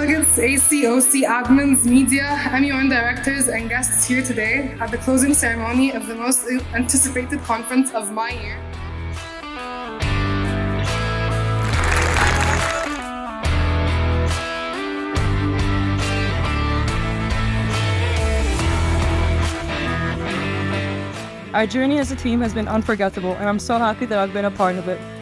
delegates, ACOC admins, media, MUN directors, and guests here today at the closing ceremony of the most anticipated conference of my year. Our journey as a team has been unforgettable, and I'm so happy that I've been a part of it.